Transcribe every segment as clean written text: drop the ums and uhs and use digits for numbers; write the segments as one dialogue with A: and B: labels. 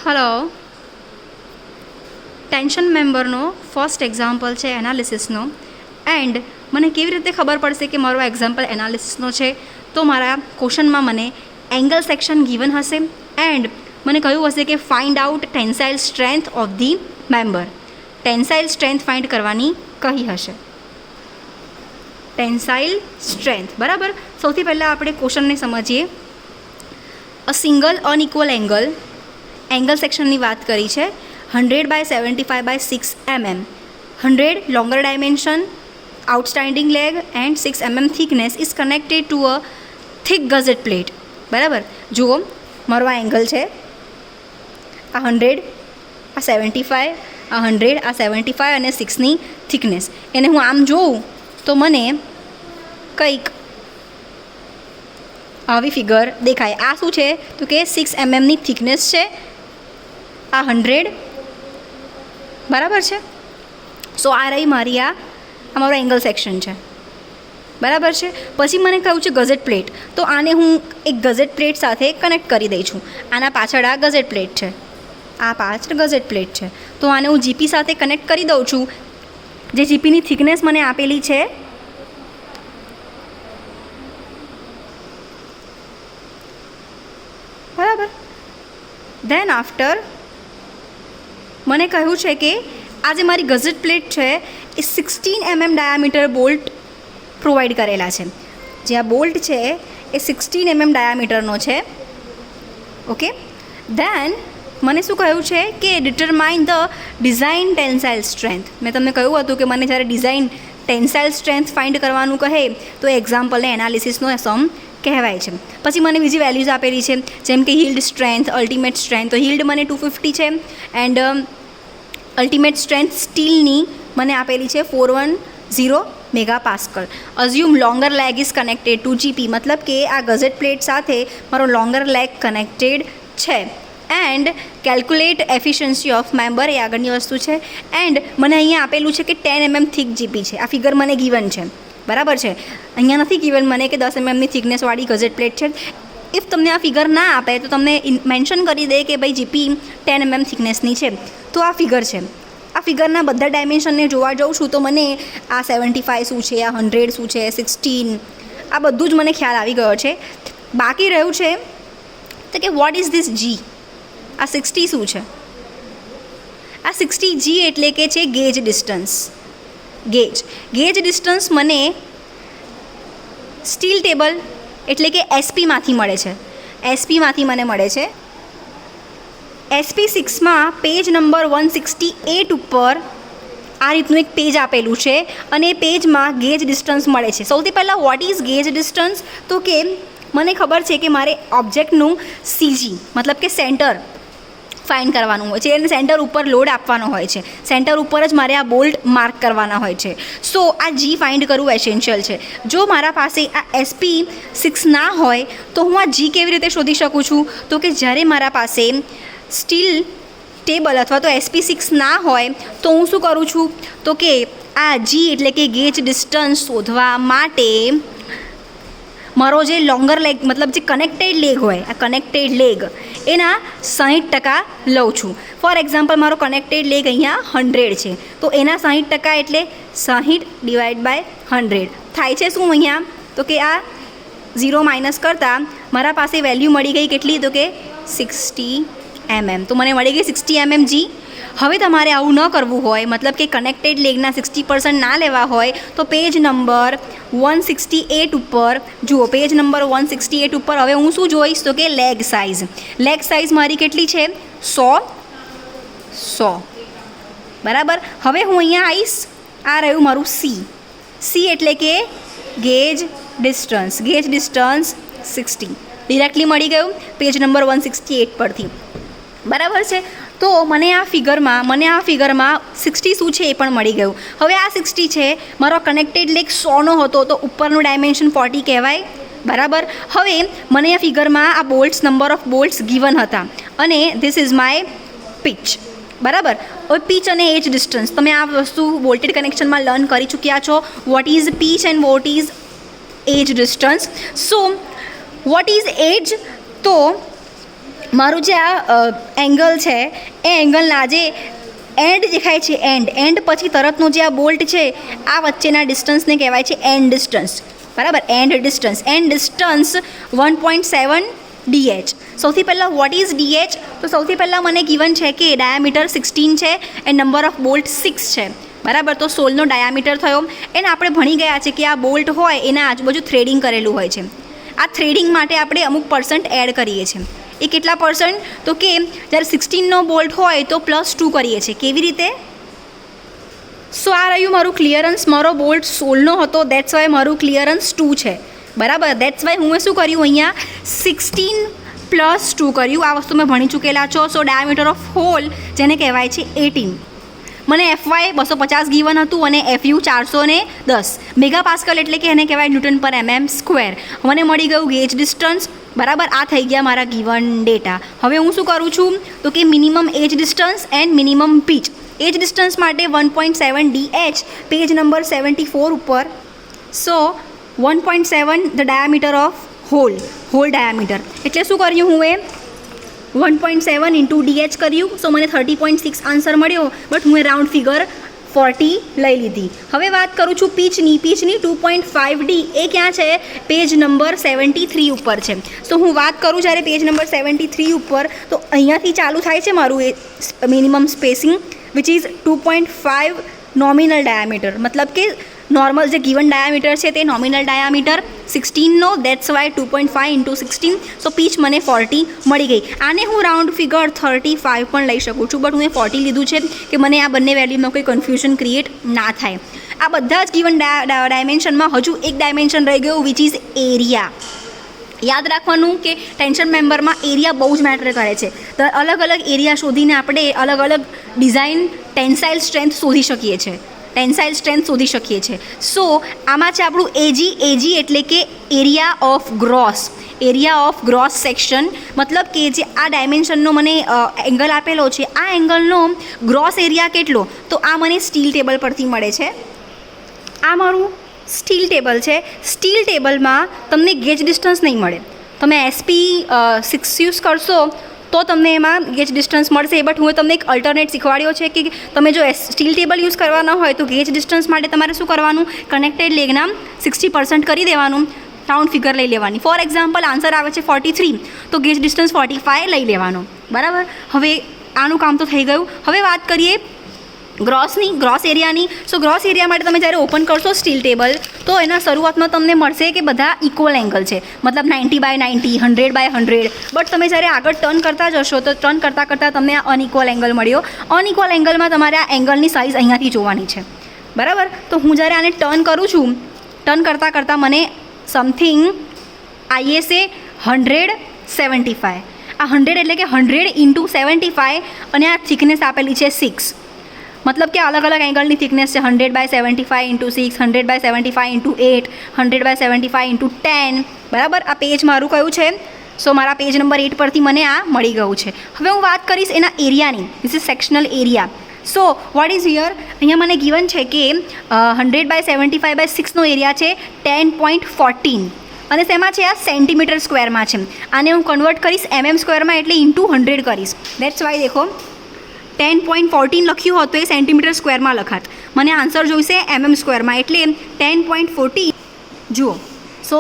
A: Hello, tension મેમ્બરનો first example છે એનાલિસિસનો. And મને કેવી રીતે ખબર પડશે કે મારો એક્ઝામ્પલ એનાલિસિસનો છે? તો મારા ક્વેશ્ચનમાં મને એંગલ સેક્શન ગિવન હશે એન્ડ મને કહ્યું હશે કે find out tensile strength of the member. Tensile strength find કરવાની કહી હશે. ટેન્સાઇલ સ્ટ્રેન્થ, બરાબર. સૌથી પહેલાં આપણે ક્વેશ્ચનને સમજીએ. અ સિંગલ અનઇક્વલ એંગલ સેક્શનની વાત કરી છે. 100/75/6 mm, 100 longer dimension, outstanding leg and 6 mm thickness is connected to a thick gusset plate. બરાબર. જુઓ, મારો આ એંગલ છે, આ 100, આ 75, આ 100, આ 75 અને 6ની થિકનેસ. એને હું આમ જોઉં તો મને કંઈક આવી ફિગર દેખાય. આ શું છે તો કે 6 mmની થિકનેસ છે, આ 100, બરાબર છે. સો આ રહી મારી આ મારો એંગલ સેક્શન છે, બરાબર છે. પછી મને કહ્યું છે ગઝેટ પ્લેટ, તો આને હું એક ગઝેટ પ્લેટ સાથે કનેક્ટ કરી દઈ છું. આના પાછળ આ ગઝેટ પ્લેટ છે, આ પાછળ ગઝેટ પ્લેટ છે, તો આને હું જીપી સાથે કનેક્ટ કરી દઉં છું. જે જીપીની થિકનેસ મને આપેલી છે બરાબર. ધેન આફ્ટર મને કહ્યું છે કે આ જે મારી ગઝેટ પ્લેટ છે એ 16 mm ડાયામીટર બોલ્ટ પ્રોવાઈડ કરેલા છે. જે આ બોલ્ટ છે એ 16 mm ડાયામીટરનો છે. ઓકે. ધેન મને શું કહ્યું છે કે determine the design tensile strength. મેં તમને કહ્યું હતું કે મને જ્યારે ડિઝાઇન ટેન્સાઇલ સ્ટ્રેન્થ ફાઇન્ડ કરવાનું કહે તો એક્ઝામ્પલને એનાલિસિસનો સમ કહેવાય છે. પછી મને બીજી વેલ્યુઝ આપેલી છે, જેમ કે હિલ્ડ સ્ટ્રેન્થ, અલ્ટિમેટ સ્ટ્રેન્થ. તો હિલ્ડ મને 250 છે એન્ડ અલ્ટિમેટ સ્ટ્રેન્થ સ્ટીલની મને આપેલી છે 410 megapascal. Assume longer leg is connected to GP, મતલબ કે આ ગઝેટ પ્લેટ સાથે મારો લોંગર લેગ કનેક્ટેડ છે. And calculate efficiency of member, એ આગળની વસ્તુ છે. એન્ડ મને અહીંયા આપેલું છે કે 10 mm થિક જીપી છે. આ ફિગર મને ગિવન છે, બરાબર છે. અહીંયા નથી ગિવન મને કે 10 mmની થિકનેસવાળી ગઝેટ પ્લેટ છે. ઇફ તમને આ ફિગર ના આપે તો તમને મેન્શન કરી દે કે ભાઈ જીપી 10 mm થિકનેસની છે, તો આ ફિગર છે. આ ફિગરના બધા ડાયમેન્શનને જોવા જાઉં છું તો મને આ 75 શું છે, આ 100 શું છે, 16, આ બધું જ મને ખ્યાલ આવી ગયો છે. બાકી રહ્યું છે તો કે વોટ ઇઝ ધીસ જી? આ 60 શું છે? આ 60 જી એટલે કે છે ગેજ ડિસ્ટન્સ. ગેજ ડિસ્ટન્સ મને સ્ટીલ ટેબલ એટલે કે એસપીમાંથી મળે છે. એસપીમાંથી મને મળે છે. SP6માં પેજ નંબર 168 ઉપર આ રીતનું એક પેજ આપેલું છે અને એ પેજમાં ગેજ ડિસ્ટન્સ મળે છે. સૌથી પહેલાં વોટ ઇઝ ગેજ ડિસ્ટન્સ? તો કે મને ખબર છે કે મારે ઓબ્જેક્ટનું સીજી મતલબ કે સેન્ટર ફાઇન્ડ કરવાનું હોય છે. એને સેન્ટર ઉપર લોડ આપવાનો હોય છે, સેન્ટર ઉપર જ મારે આ બોલ્ટ માર્ક કરવાના હોય છે. સો આ જી ફાઇન્ડ કરવું એસેન્શિયલ છે. જો મારા પાસે આ SP6 ના હોય તો હું આ જી કેવી રીતે શોધી શકું છું? તો કે જ્યારે મારા પાસે સ્ટીલ ટેબલ અથવા તો SP6 ના હોય તો હું શું કરું છું? તો કે આ જી એટલે કે ગેજ ડિસ્ટન્સ શોધવા માટે મારો જે લોંગર લેગ મતલબ જે કનેક્ટેડ લેગ હોય, આ કનેક્ટેડ લેગ એના 60% લઉં છું. ફોર એક્ઝામ્પલ મારો કનેક્ટેડ લેગ અહીંયા 100 છે, તો એના 60% એટલે 60/100 થાય છે. શું અહીંયા? તો કે આ 0 માઇનસ કરતાં મારા પાસે વેલ્યુ મળી ગઈ કેટલી? તો કે 60 mm. તો મને મળી ગઈ 60 mm જી. હવે તમારે આવું ન કરવું હોય, મતલબ કે કનેક્ટેડ લેગના 60% ના લેવા હોય તો પેજ નંબર 168 ઉપર જુઓ. પેજ નંબર 168 ઉપર હવે હું શું જોઈશ? તો કે લેગ સાઇઝ. લેગ સાઇઝ મારી કેટલી છે? 100, બરાબર. હવે હું અહીંયા આવીશ, આ રહ્યું મારું સી એટલે કે gauge distance. Gauge distance 60 directly મળી ગયું પેજ નંબર 168 પરથી, બરાબર છે. તો મને આ ફિગરમાં 60 શું છે એ પણ મળી ગયું. હવે આ 60 છે, મારો કનેક્ટેડ લેગ 100નો હતો તો ઉપરનું ડાયમેન્શન 40 કહેવાય, બરાબર. હવે મને આ ફિગરમાં આ bolts, number of bolts given હતા અને ધીસ ઇઝ માય પિચ, બરાબર. હવે પીચ અને એજ ડિસ્ટન્સ તમે આ વસ્તુ વોલ્ટેડ કનેક્શનમાં લર્ન કરી ચૂક્યા છો. What is pitch and what is edge distance? So what is edge? તો મારું જે આ એંગલ છે એ એંગલના જે એન્ડ દેખાય છે એન્ડ પછી તરતનો જે આ બોલ્ટ છે આ વચ્ચેના ડિસ્ટન્સને કહેવાય છે એન્ડ ડિસ્ટન્સ, બરાબર. And distance 1.7 DH. સૌથી પહેલાં વોટ ઇઝ DH? તો સૌથી પહેલાં મને ગિવન છે કે ડાયામીટર 16 છે એન્ડ નંબર ઓફ બોલ્ટ 6 છે, બરાબર. તો 16નો ડાયામીટર થયો. એને આપણે ભણી ગયા છે કે આ બોલ્ટ હોય એના આજુબાજુ થ્રેડિંગ કરેલું હોય છે. આ થ્રેડિંગ માટે આપણે અમુક % એડ કરીએ છીએ. એ કેટલા %? તો કે જ્યારે 16નો બોલ્ટ હોય તો +2 કરીએ છીએ. કેવી રીતે? સો આ રહ્યું મારું ક્લિયરન્સ. મારો બોલ્ટ 16નો હતો, દેટ્સ વાય મારું ક્લિયરન્સ 2 છે, બરાબર. દેટ્સ વાય હું શું કર્યું અહીંયા 16 + 2 કર્યું. આ વસ્તુ મેં ભણી ચૂકેલા છો. સો ડાયામીટર ઓફ હોલ જેને કહેવાય છે 18. મને FY 250 ગીવન હતું અને FU 410 મેગાપાસ્કલ એટલે કે એને કહેવાય Nm/mm². મને મળી ગયું ગેજ ડિસ્ટન્સ, બરાબર. આ થઈ ગયા મારા ગીવન ડેટા. હવે હું શું કરું છું તો કે minimum edge distance and minimum pitch. Edge distance માટે 1.7 DH, પેજ નંબર 74 ઉપર. So 1.7 the diameter of hole diameter એટલે શું કર્યું હું એ 1.7 × DH કર્યું. સો મને 30.6 આન્સર મળ્યો, બટ હું એ રાઉન્ડ ફિગર 40 લઈ લીધી. હવે વાત કરું છું પીચની 2.5 D. એ ક્યાં છે? પેજ નંબર 73 ઉપર છે. સો હું વાત કરું જ્યારે પેજ નંબર 73 ઉપર તો અહીંયાથી ચાલુ થાય છે મારું એ minimum spacing which is 2.5 nominal diameter. મતલબ કે નોર્મલ જે ગિવન ડાયામીટર છે તે નોમિનલ ડાયામીટર 16નો, દેટ્સ વાય 2.5 × 16. સો પીચ મને 40 મળી ગઈ. આને હું રાઉન્ડ ફિગર 35 પણ લઈ શકું છું, બટ હું એ 40 લીધું છે કે મને આ બંને વેલ્યુમાં કોઈ કન્ફ્યુઝન ક્રિએટ ના થાય. આ બધા જ ગિવન ડાયમેન્શનમાં હજુ એક ડાયમેન્શન રહી ગયું વિચ ઇઝ એરિયા. યાદ રાખવાનું કે ટેન્શન મેમ્બરમાં એરિયા બહુ જ મેટર કરે છે. તો અલગ અલગ એરિયા શોધીને આપણે અલગ અલગ ડિઝાઇન ટેન્સાઇલ સ્ટ્રેન્થ શોધી શકીએ છીએ. સો આમાં છે આપણું AG એટલે કે એરિયા ઓફ ગ્રોસ સેક્શન. મતલબ કે જે આ ડાયમેન્શનનો મને એંગલ આપેલો છે આ એંગલનો ગ્રોસ એરિયા કેટલો? તો આ મને સ્ટીલ ટેબલ પરથી મળે છે. આ મારું સ્ટીલ ટેબલ છે. સ્ટીલ ટેબલમાં તમને ગેજ ડિસ્ટન્સ નહીં મળે. તમે SP6 યુઝ કરશો તો તમને એમાં ગેજ ડિસ્ટન્સ મળશે. બટ હું તમને એક અલ્ટરનેટ શીખવાડ્યો છે કે તમે જો સ્ટીલ ટેબલ યુઝ કરવાના હોય તો ગેજ ડિસ્ટન્સ માટે તમારે શું કરવાનું? કનેક્ટેડ લેગના 60% કરી દેવાનું, રાઉન્ડ ફિગર લઈ લેવાની. ફોર એક્ઝામ્પલ આન્સર આવે છે 43 તો ગેજ ડિસ્ટન્સ 45 લઈ લેવાનો, બરાબર. હવે આનું કામ તો થઈ ગયું. હવે વાત કરીએ ગ્રોસ એરિયાની. સો ગ્રોસ એરિયા માટે તમે જ્યારે ઓપન કરશો સ્ટીલ ટેબલ તો એના શરૂઆતમાં તમને મળશે કે બધા ઇક્વલ એંગલ છે, મતલબ 90/90, 100/100. બટ તમે જ્યારે આગળ ટર્ન કરતા જશો તો ટર્ન કરતાં તમને આ અનઇક્વલ એંગલ મળ્યો. અનઇક્વલ એંગલમાં તમારે આ એંગલની સાઇઝ અહીંયાથી જોવાની છે, બરાબર. તો હું જ્યારે આને ટર્ન કરું છું, ટર્ન કરતાં મને સમથિંગ ISA 175. આ 100 એટલે કે 100 × 75 અને આ થિકનેસ આપેલી છે 6. મતલબ કે અલગ અલગ એંગલની થિકનેસ છે 100/75 × 6, 100/75 × 8, 100/75 × 10, બરાબર. આ પેજ મારું કયું છે? સો મારા પેજ નંબર 8 પરથી મને આ મળી ગયું છે. હવે હું વાત કરીશ એના એરિયાની. This is sectional area. So what is here? અહીંયા મને ગિવન છે કે 100/75/6નો એરિયા છે 10.14 અને તેમાં છે આ સેન્ટીમીટર સ્ક્વેરમાં છે. આને હું કન્વર્ટ કરીશ mm² એટલે × 100 કરીશ. દેટ્સ વાય દેખો 10.14 લખ્યું હોત તો એ સેન્ટીમીટર સ્ક્વેરમાં લખાત. મને આન્સર જોઈશે mm² એટલે 10.14 જુઓ. સો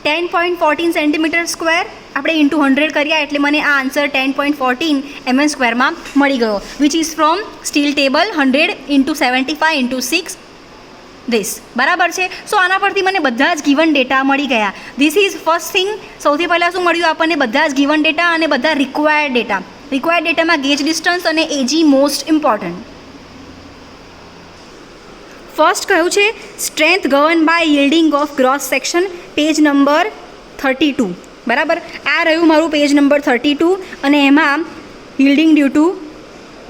A: 10.14 સેન્ટીમીટર સ્ક્વેર આપણે × 100 કર્યા એટલે મને આ આન્સર 10.14 mm² મળી ગયો which is from steel table 100 × 75 × 6 this, બરાબર છે. સો આના પરથી મને બધા જ ગિવન ડેટા મળી ગયા. This is first thing. સૌથી પહેલાં શું મળ્યું આપણને? બધા જ ગિવન ડેટા અને બધા રિક્વાયર્ડ ડેટામાં ગેજ ડિસ્ટન્સ અને AG મોસ્ટ ઇમ્પોર્ટન્ટ. ફર્સ્ટ કહ્યું છે strength govern by yielding of gross section, page number 32, બરાબર. આ રહ્યું મારું પેજ નંબર 32 અને એમાં yielding due to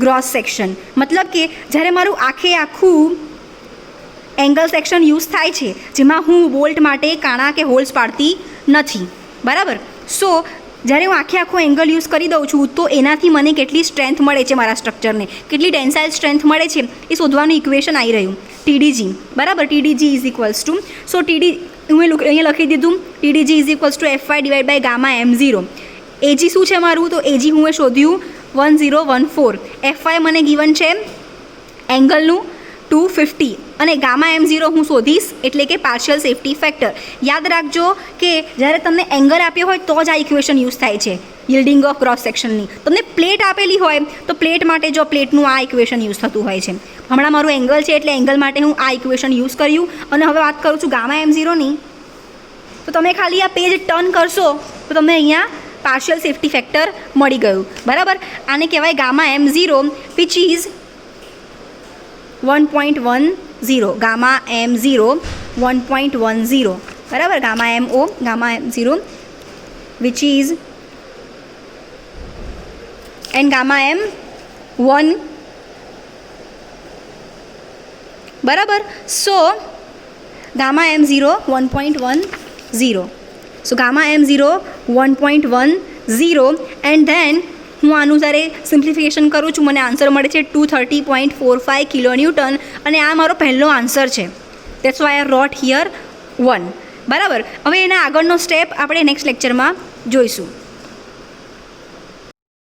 A: gross section. મતલબ કે જ્યારે મારું આખું એંગલ સેક્શન યુઝ થાય છે જેમાં હું બોલ્ટ માટે કાણા કે હોલ્સ પાડતી નથી, બરાબર. સો જ્યારે હું આખું એંગલ યુઝ કરી દઉં છું તો એનાથી મને કેટલી સ્ટ્રેન્થ મળે છે મારા સ્ટ્રક્ચરને, કેટલી ટેન્સાઇલ સ્ટ્રેન્થ મળે છે એ શોધવાનું ઇક્વેશન આવી રહ્યું TDG, બરાબર. TDG is equals to so TD હું અહીંયા લખી દીધું TDG is equals to FY/Γ m0. એજી શું છે મારું? તો એજી હું શોધ્યું 1014. એફવાય મને ગિવન છે એંગલનું 250 અને ગામા M0 હું શોધીશ એટલે કે પાર્શિયલ સેફ્ટી ફેક્ટર. યાદ રાખજો કે જ્યારે તમને એંગલ આપ્યો હોય તો જ આ ઇક્વેશન યુઝ થાય છે યીલ્ડિંગ ઓફ ક્રોસ સેક્શનની. તમને પ્લેટ આપેલી હોય તો પ્લેટ માટે જો પ્લેટનું આ ઇક્વેશન યુઝ થતું હોય છે. હમણાં મારું એંગલ છે એટલે એંગલ માટે હું આ ઇક્વેશન યુઝ કર્યું. અને હવે વાત કરું છું ગામા M0ની, તો તમે ખાલી આ પેજ ટર્ન કરશો તો તમને અહીંયા પાર્શિયલ સેફ્ટી ફેક્ટર મળી ગયું. બરાબર. આને કહેવાય gamma M0 which is 1.10. Gamma M0 1.10. બરાબર. Gamma M0 which is and gamma M1. બરાબર. So gamma M0 1.10. So gamma M0 1.10 and then હું આનું જ્યારે સિમ્પ્લિફિકેશન કરું છું મને આન્સર મળે છે 230.45 કિલોન્યુટન અને આ મારો પહેલો આન્સર છે. That's why I wrote here 1. બરાબર. હવે એના આગળનો સ્ટેપ આપણે નેક્સ્ટ લેક્ચરમાં જોઈશું.